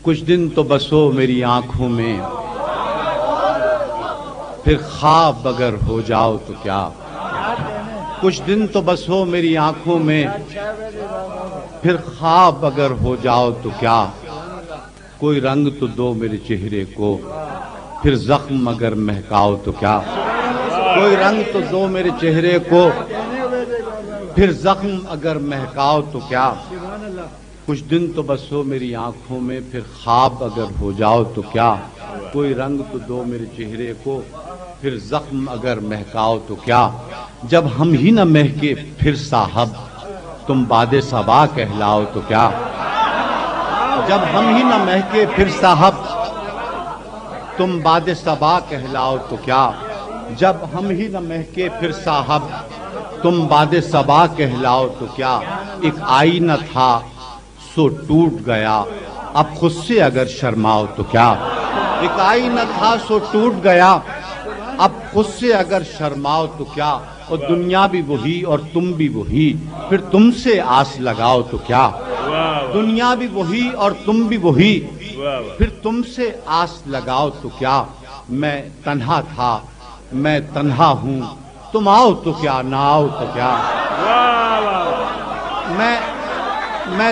کچھ دن تو بسو میری آنکھوں میں، پھر خواب اگر ہو جاؤ تو کیا. کچھ دن تو بسو میری آنکھوں میں، پھر خواب اگر ہو جاؤ تو کیا. کوئی رنگ تو دو میرے چہرے کو، پھر زخم اگر مہکاؤ تو کیا. کوئی رنگ تو دو میرے چہرے کو، پھر زخم اگر مہکاؤ تو کیا. کچھ دن تو بسو میری آنکھوں میں، پھر خواب اگر ہو جاؤ تو کیا. کوئی رنگ تو دو میرے چہرے کو، پھر زخم اگر مہکاؤ تو کیا. جب ہم ہی نہ مہکے پھر صاحب، تم باد صبا کہلاؤ تو کیا. جب ہم ہی نہ مہکے پھر صاحب، تم باد صبا کہلاؤ تو کیا. جب ہم ہی نہ مہکے پھر صاحب، تم باد صبا کہلاؤ تو کیا. ایک آئینہ تھا سو ٹوٹ گیا، اب خود سے اگر شرماؤ تو کیا. ایک آئینہ تھا سو ٹوٹ گیا، اب خود سے اگر شرماؤ تو کیا. اور دنیا بھی وہی اور تم بھی وہی، پھر تم سے آس لگاؤ تو کیا. دنیا بھی وہی اور تم بھی وہی، پھر تم سے آس لگاؤ تو کیا. میں تنہا تھا میں تنہا ہوں، تم آؤ تو کیا نہ آؤ تو کیا. میں